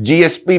GSP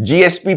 GSP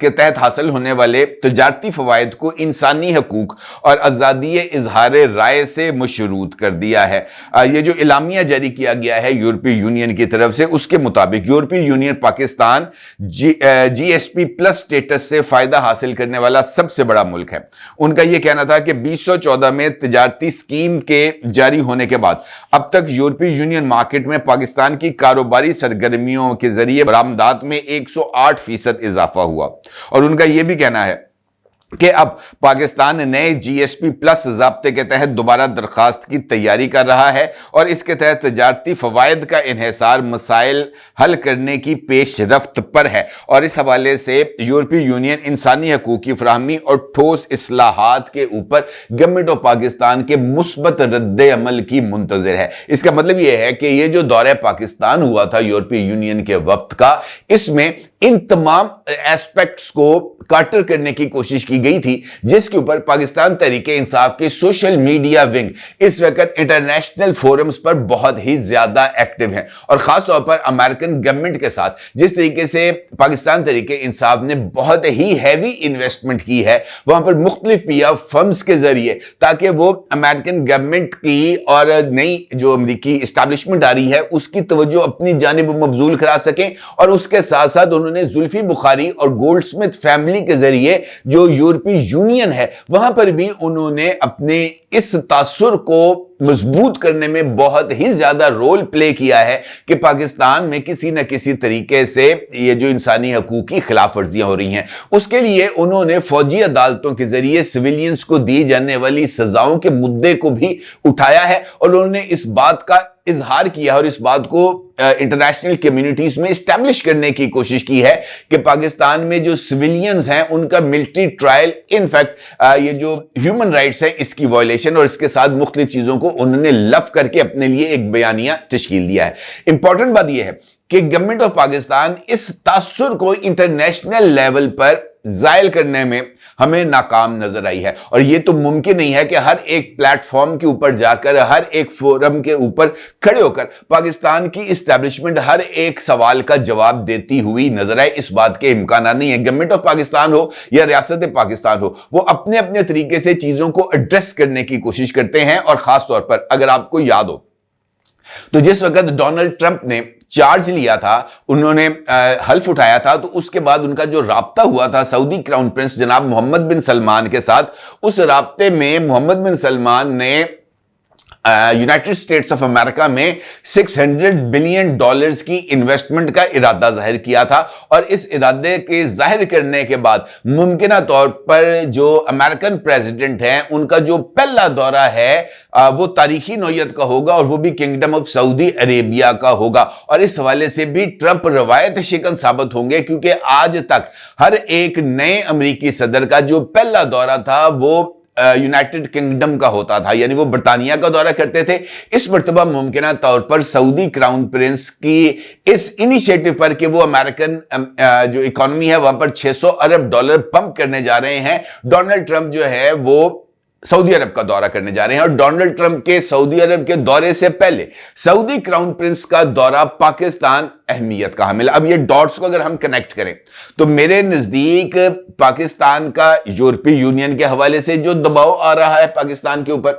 کے تحت حاصل ہونے والے تجارتی فوائد کو انسانی حقوق اور آزادی اظہار رائے سے مشروط کر دیا ہے۔ یہ جو اعلامیہ جاری کیا گیا ہے یورپی یونین کی طرف سے، اس کے مطابق یورپی یونین پاکستان جی ایس پی پلس سٹیٹس سے فائدہ حاصل کرنے والا سب سے بڑا ملک ہے۔ ان کا یہ کہنا تھا کہ 2014 میں تجارتی سکیم کے جاری ہونے کے بعد اب تک یورپی یونین مارکیٹ میں پاکستان کی کاروباری سرگرمیوں کے ذریعے برآمدات میں 108% اضافہ ہوا، اور ان کا یہ بھی کہنا ہے کہ اب پاکستان نئے جی ایس پی پلس ضابطے کے تحت دوبارہ درخواست کی تیاری کر رہا ہے، اور اس کے تحت تجارتی فوائد کا انحصار مسائل حل کرنے کی پیش رفت پر ہے، اور اس حوالے سے یورپی یونین انسانی حقوق کی فراہمی اور ٹھوس اصلاحات کے اوپر گورنمنٹ آف پاکستان کے مثبت رد عمل کی منتظر ہے۔ اس کا مطلب یہ ہے کہ یہ جو دورہ پاکستان ہوا تھا یورپی یونین کے وفد کا، اس میں ان تمام ایسپیکٹس کو کارٹر کرنے کی کوشش کی گئی تھی، جس کے اوپر پاکستان تحریک انصاف کے سوشل میڈیا ونگ اس وقت انٹرنیشنل فورمز پر بہت ہی زیادہ ایکٹیو ہیں، اور خاص طور پر امریکن گورنمنٹ کے ساتھ جس طریقے سے پاکستان تحریک انصاف نے بہت ہی ہیوی انویسٹمنٹ کی ہے وہاں پر مختلف پی ایف فرمز کے ذریعے، تاکہ وہ امریکن گورنمنٹ کی اور نئی جو امریکی اسٹیبلشمنٹ آ رہی ہے اس کی توجہ اپنی جانب مبذول کرا سکیں، اور اس کے ساتھ ساتھ انہوں نے زلفی بخاری اور گولڈ سمتھ فیملی کے ذریعے جو یورپی یونین ہے وہاں پر بھی انہوں نے اپنے اس تاثر کو مضبوط کرنے میں بہت ہی زیادہ رول پلے کیا ہے کہ پاکستان میں کسی نہ کسی طریقے سے یہ جو انسانی حقوق کی خلاف ورزیاں ہو رہی ہیں اس کے لیے انہوں نے فوجی عدالتوں کے ذریعے سویلینز کو دی جانے والی سزاؤں کے مدعے کو بھی اٹھایا ہے، اور انہوں نے اس بات کا اظہار کیا اور اس بات کو انٹرنیشنل کمیونٹیز میں اسٹیبلش کرنے کی کوشش کی ہے کہ پاکستان میں جو سویلینز ہیں ان کا ملٹری ٹرائل، انفیکٹ یہ جو ہیومن رائٹس ہے اس کی وائلیشن، اور اس کے ساتھ مختلف چیزوں کو انہوں نے لف کر کے اپنے لیے ایک بیانیہ تشکیل دیا ہے۔ امپورٹنٹ بات یہ ہے کہ گورنمنٹ آف پاکستان اس تاثر کو انٹرنیشنل لیول پر زائل کرنے میں ہمیں ناکام نظر آئی ہے، اور یہ تو ممکن نہیں ہے کہ ہر ایک پلیٹ فارم کے اوپر جا کر، ہر ایک فورم کے اوپر کھڑے ہو کر پاکستان کی اسٹیبلشمنٹ ہر ایک سوال کا جواب دیتی ہوئی نظر آئے۔ اس بات کے امکانات نہیں ہیں۔ گورنمنٹ آف پاکستان ہو یا ریاست پاکستان ہو، وہ اپنے اپنے طریقے سے چیزوں کو ایڈریس کرنے کی کوشش کرتے ہیں، اور خاص طور پر اگر آپ کو یاد ہو تو جس وقت ڈونلڈ ٹرمپ نے چارج لیا تھا، انہوں نے حلف اٹھایا تھا، تو اس کے بعد ان کا جو رابطہ ہوا تھا سعودی کراؤن پرنس جناب محمد بن سلمان کے ساتھ، اس رابطے میں محمد بن سلمان نے یونائٹڈ اسٹیٹس آف امریکہ میں $600 بلین کی انویسٹمنٹ کا ارادہ ظاہر کیا تھا، اور اس ارادے کے ظاہر کرنے کے بعد ممکنہ طور پر جو امریکن پریزیڈنٹ ہیں ان کا جو پہلا دورہ ہے وہ تاریخی نوعیت کا ہوگا، اور وہ بھی کنگڈم آف سعودی عربیہ کا ہوگا، اور اس حوالے سے بھی ٹرمپ روایت شکن ثابت ہوں گے، کیونکہ آج تک ہر ایک نئے امریکی صدر کا جو پہلا دورہ تھا وہ یونائٹڈ کنگڈم کا ہوتا تھا، یعنی وہ برطانیہ کا دورہ کرتے تھے۔ اس مرتبہ ممکنہ طور پر سعودی کراؤن پرنس کی اس انیشیٹو پر کہ وہ امریکن جو اکانومی ہے وہاں پر $600 ارب پمپ کرنے جا رہے ہیں، ڈونلڈ ٹرمپ جو ہے وہ سعودی عرب کا دورہ کرنے جا رہے ہیں، اور ڈونلڈ ٹرمپ کے سعودی عرب کے دورے سے پہلے سعودی کراؤن پرنس کا دورہ پاکستان اہمیت کا حامل ہے۔ اب یہ ڈاٹس کو اگر ہم کنیکٹ کریں تو میرے نزدیک پاکستان کا یورپی یونین کے حوالے سے جو دباؤ آ رہا ہے پاکستان کے اوپر،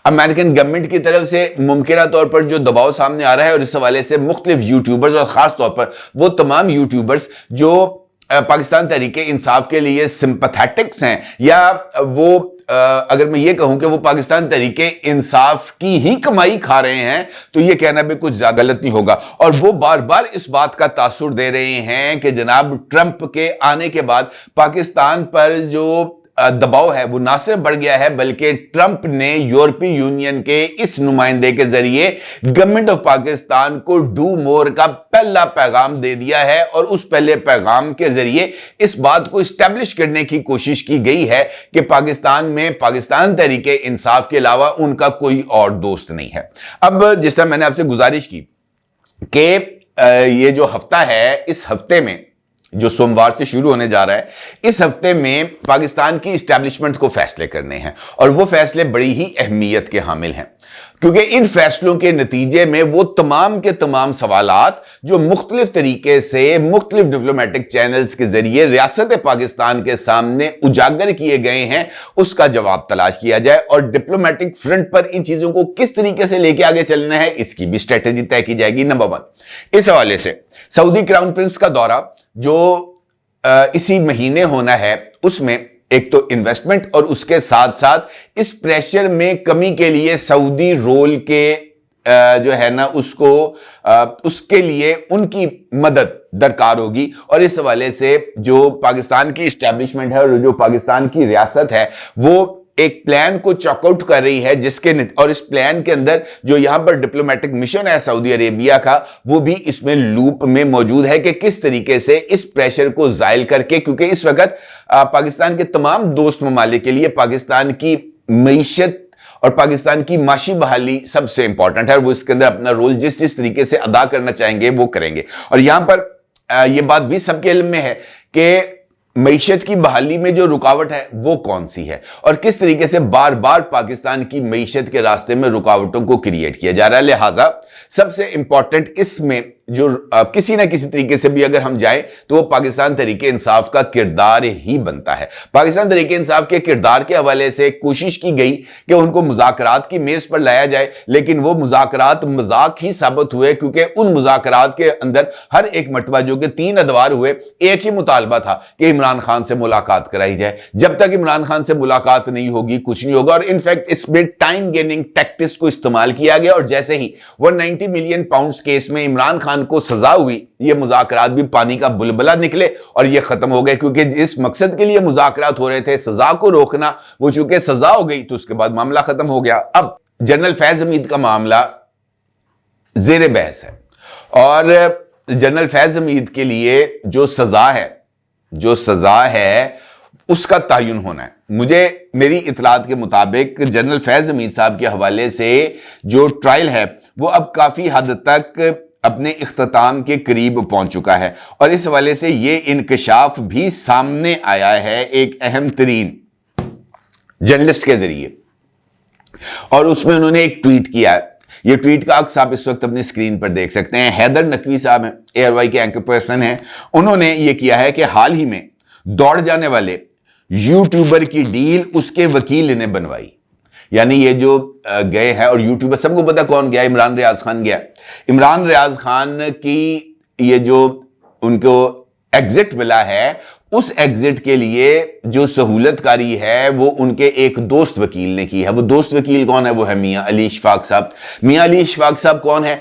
امریکن گورنمنٹ کی طرف سے ممکنہ طور پر جو دباؤ سامنے آ رہا ہے، اور اس حوالے سے مختلف یوٹیوبرز اور خاص طور پر وہ تمام یوٹیوبرز جو پاکستان تحریک انصاف کے لیے سمپتھیٹکس ہیں، یا وہ اگر میں یہ کہوں کہ وہ پاکستان تحریک انصاف کی ہی کمائی کھا رہے ہیں، تو یہ کہنا بھی کچھ زیادہ غلط نہیں ہوگا، اور وہ بار بار اس بات کا تاثر دے رہے ہیں کہ جناب ٹرمپ کے آنے کے بعد پاکستان پر جو دباؤ ہے وہ نہ صرف بڑھ گیا ہے، بلکہ ٹرمپ نے یورپی یونین کے اس نمائندے کے ذریعے گورنمنٹ آف پاکستان کو ڈو مور کا پہلا پیغام دے دیا ہے، اور اس پہلے پیغام کے ذریعے اس بات کو اسٹیبلش کرنے کی کوشش کی گئی ہے کہ پاکستان میں پاکستان تحریک انصاف کے علاوہ ان کا کوئی اور دوست نہیں ہے۔ اب جس طرح میں نے آپ سے گزارش کی کہ یہ جو ہفتہ ہے، اس ہفتے میں جو سوموار سے شروع ہونے جا رہا ہے، اس ہفتے میں پاکستان کی اسٹیبلشمنٹ کو فیصلے کرنے ہیں، اور وہ فیصلے بڑی ہی اہمیت کے حامل ہیں۔ کیونکہ ان فیصلوں کے نتیجے میں وہ تمام کے تمام سوالات جو مختلف طریقے سے مختلف ڈپلومیٹک چینلز کے ذریعے ریاست پاکستان کے سامنے اجاگر کیے گئے ہیں اس کا جواب تلاش کیا جائے اور ڈپلومیٹک فرنٹ پر ان چیزوں کو کس طریقے سے لے کے آگے چلنا ہے اس کی بھی اسٹریٹجی طے کی جائے گی. نمبر 1 اس حوالے سے سعودی کراؤن پرنس کا دورہ جو اسی مہینے ہونا ہے اس میں ایک تو انویسٹمنٹ اور اس کے ساتھ ساتھ اس پریشر میں کمی کے لیے سعودی رول کے جو ہے نا اس کے لیے ان کی مدد درکار ہوگی. اور اس حوالے سے جو پاکستان کی اسٹیبلشمنٹ ہے اور جو پاکستان کی ریاست ہے وہ ایک پلان کو چاک آؤٹ کر رہی ہے اور اس پلان کے اندر جو یہاں پر ڈپلومیٹک مشن ہے سعودی عربیہ کا وہ بھی اس میں لوپ میں موجود ہے کہ کس طریقے سے اس پریشر کو زائل کر کے, کیونکہ اس وقت پاکستان کے تمام دوست ممالک کے لیے پاکستان کی معیشت اور پاکستان کی معاشی بحالی سب سے امپورٹنٹ ہے اور وہ اس کے اندر اپنا رول جس طریقے سے ادا کرنا چاہیں گے وہ کریں گے. اور یہاں پر یہ بات بھی سب کے علم میں ہے کہ معیشت کی بحالی میں جو رکاوٹ ہے وہ کون سی ہے اور کس طریقے سے بار بار پاکستان کی معیشت کے راستے میں رکاوٹوں کو کریٹ کیا جا رہا ہے. لہٰذا سب سے امپورٹنٹ اس میں جو کسی نہ کسی طریقے سے بھی اگر ہم جائیں تو وہ پاکستان تحریک انصاف کا کردار ہی بنتا ہے. پاکستان تحریک انصاف کے کردار کے حوالے سے کوشش کی گئی کہ ان کو مذاکرات کی میز پر لایا جائے, لیکن وہ مذاکرات مذاق ہی ثابت ہوئے کیونکہ ان مذاکرات کے اندر ہر ایک مرتبہ جو کہ 3 ادوار ہوئے ایک ہی مطالبہ تھا کہ عمران خان سے ملاقات کرائی جائے. جب تک عمران خان سے ملاقات نہیں ہوگی کچھ نہیں ہوگا. اور انفیکٹ اس میں ٹائم گیننگ ٹیکٹکس کو استعمال کیا گیا اور جیسے ہی 190 ملین پاؤنڈز کیس میں عمران خان کو سزا ہوئی یہ مذاکرات بھی پانی کا بلبلہ نکلے اور یہ ختم ہو گئے, کیونکہ جس مقصد کے لیے مذاکرات ہو رہے تھے سزا کو روکنا, وہ چونکہ سزا ہو گئی تو اس کے بعد معاملہ ختم ہو گیا. اب جنرل فیض حمید کا معاملہ زیر بحث ہے اور جنرل فیض حمید کے لیے جو سزا ہے اس کا تعین ہونا ہے. میری اطلاعات کے مطابق جنرل فیض حمید صاحب کے حوالے سے جو ٹرائل ہے وہ اب کافی حد تک اپنے اختتام کے قریب پہنچ چکا ہے اور اس حوالے سے یہ انکشاف بھی سامنے آیا ہے ایک اہم ترین جرنلسٹ کے ذریعے اور اس میں انہوں نے ایک ٹویٹ کیا ہے. یہ ٹویٹ کا عکس آپ اس وقت اپنی اسکرین پر دیکھ سکتے ہیں. حیدر نقوی صاحب ہیں, ARY کے اینکر پرسن ہیں. انہوں نے یہ کیا ہے کہ حال ہی میں دوڑ جانے والے یوٹیوبر کی ڈیل اس کے وکیل نے بنوائی. یعنی یہ جو گئے ہیں اور یوٹیوبر سب کو پتا کون گیا, عمران ریاض خان گیا. عمران ریاض خان کی یہ جو ان کو ایگزٹ ملا ہے اس ایگزٹ کے لیے جو سہولت کاری ہے وہ ان کے ایک دوست وکیل نے کی ہے. وہ دوست وکیل کون ہے؟ وہ ہے میاں علی اشفاق صاحب. میاں علی اشفاق صاحب کون ہے؟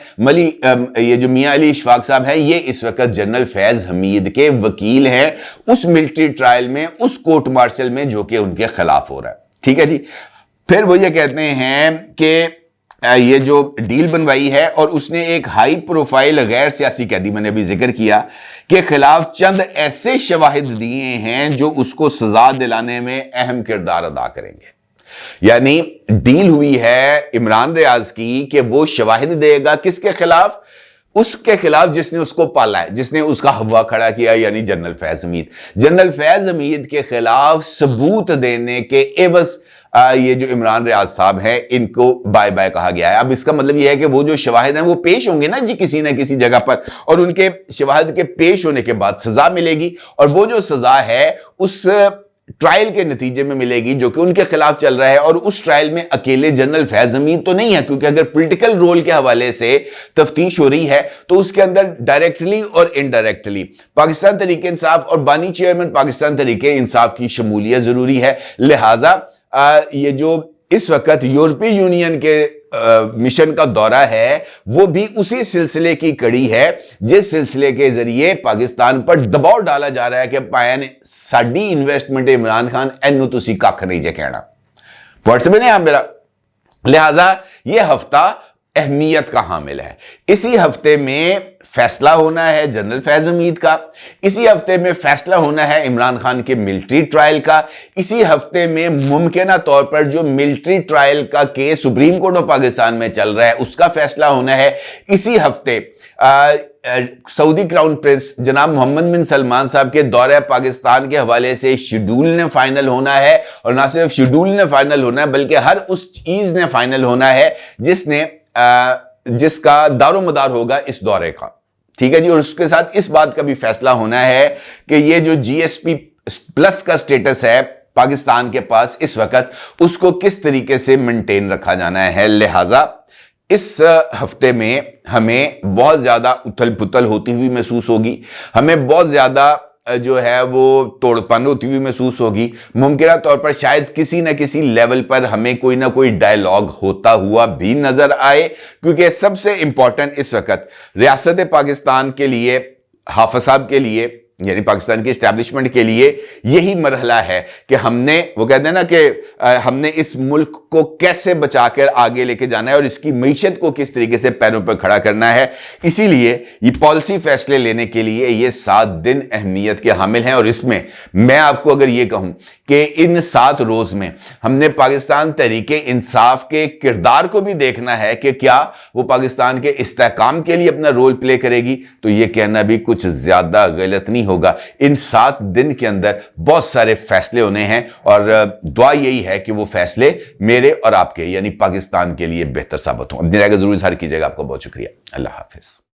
یہ جو میاں علی اشفاق صاحب ہیں یہ اس وقت جنرل فیض حمید کے وکیل ہیں اس ملٹری ٹرائل میں, اس کورٹ مارشل میں جو کہ ان کے خلاف ہو رہا ہے. ٹھیک ہے جی. پھر وہ یہ کہتے ہیں کہ یہ جو ڈیل بنوائی ہے اور اس نے ایک ہائی پروفائل غیر سیاسی قیدی, میں نے ابھی ذکر کیا, کے خلاف چند ایسے شواہد دیے ہیں جو اس کو سزا دلانے میں اہم کردار ادا کریں گے. یعنی ڈیل ہوئی ہے عمران ریاض کی کہ وہ شواہد دے گا کس کے خلاف؟ اس کے خلاف جس نے اس کو پالا ہے, جس نے اس کا ہوا کھڑا کیا, یعنی جنرل فیض حمید. جنرل فیض حمید کے خلاف ثبوت دینے کے عوض یہ جو عمران ریاض صاحب ہیں ان کو بائے بائے کہا گیا ہے. اب اس کا مطلب یہ ہے کہ وہ جو شواہد ہیں وہ پیش ہوں گے نا جی کسی نہ کسی جگہ پر, اور ان کے شواہد کے پیش ہونے کے بعد سزا ملے گی اور وہ جو سزا ہے اس ٹرائل کے نتیجے میں ملے گی جو کہ ان کے خلاف چل رہا ہے. اور اس ٹرائل میں اکیلے جنرل فیض حمید تو نہیں ہے, کیونکہ اگر پولیٹیکل رول کے حوالے سے تفتیش ہو رہی ہے تو اس کے اندر ڈائریکٹلی اور انڈائریکٹلی پاکستان تحریک انصاف اور بانی چیئرمین پاکستان تحریک انصاف کی شمولیت ضروری ہے. لہٰذا یہ جو اس وقت یورپی یونین کے مشن کا دورہ ہے وہ بھی اسی سلسلے کی کڑی ہے جس سلسلے کے ذریعے پاکستان پر دباؤ ڈالا جا رہا ہے کہ پائن ساڈی انویسٹمنٹ عمران خان اینو تسی کھ نہیں جے کہنا. پوائنٹ سمجھ نہیں آپ میرا؟ لہٰذا یہ ہفتہ اہمیت کا حامل ہے. اسی ہفتے میں فیصلہ ہونا ہے جنرل فیض حمید کا, اسی ہفتے میں فیصلہ ہونا ہے عمران خان کے ملٹری ٹرائل کا, اسی ہفتے میں ممکنہ طور پر جو ملٹری ٹرائل کا case supreme court of Pakistan میں چل رہا ہے اس کا فیصلہ ہونا ہے, اسی ہفتے سعودی کراؤن پرنس جناب محمد بن سلمان صاحب کے دورہ پاکستان کے حوالے سے شیڈول نے فائنل ہونا ہے، اور نہ صرف شیڈول نے فائنل ہونا ہے بلکہ ہر اس چیز نے فائنل ہونا ہے جس کا دار و مدار ہوگا اس دورے کا، ٹھیک ہے جی۔ اور اس کے ساتھ اس بات کا بھی فیصلہ ہونا ہے کہ یہ جو جی ایس پی پلس کا سٹیٹس ہے پاکستان کے پاس اس وقت، اس کو کس طریقے سے مینٹین رکھا جانا ہے۔ لہٰذا اس ہفتے میں ہمیں بہت زیادہ اتھل پتھل ہوتی ہوئی محسوس ہوگی، ہمیں بہت زیادہ جو ہے وہ توڑ پن ہوتی ہوئی محسوس ہوگی، ممکنہ طور پر شاید کسی نہ کسی لیول پر ہمیں کوئی نہ کوئی ڈائیلاگ ہوتا ہوا بھی نظر آئے، کیونکہ سب سے امپورٹنٹ اس وقت ریاست پاکستان کے لیے، حافظ صاحب کے لیے، یعنی پاکستان کی اسٹیبلشمنٹ کے لیے یہی مرحلہ ہے کہ ہم نے، وہ کہتے ہیں نا کہ ہم نے اس ملک کو کیسے بچا کر آگے لے کے جانا ہے اور اس کی معیشت کو کس طریقے سے پیروں پر کھڑا کرنا ہے۔ اسی لیے یہ پالیسی فیصلے لینے کے لیے یہ 7 دن اہمیت کے حامل ہیں، اور اس میں میں آپ کو اگر یہ کہوں کہ ان 7 روز میں ہم نے پاکستان تحریک انصاف کے کردار کو بھی دیکھنا ہے کہ کیا وہ پاکستان کے استحکام کے لیے اپنا رول پلے کرے گی، تو یہ کہنا بھی کچھ زیادہ غلط نہیں ہوگا۔ ان 7 دن کے اندر بہت سارے فیصلے ہونے ہیں، اور دعا یہی ہے کہ وہ فیصلے میرے اور آپ کے یعنی پاکستان کے لیے بہتر ثابت ہوں۔ اپنی رائے کا ضرور اظہار کیجیے گا۔ آپ کو بہت شکریہ۔ اللہ حافظ۔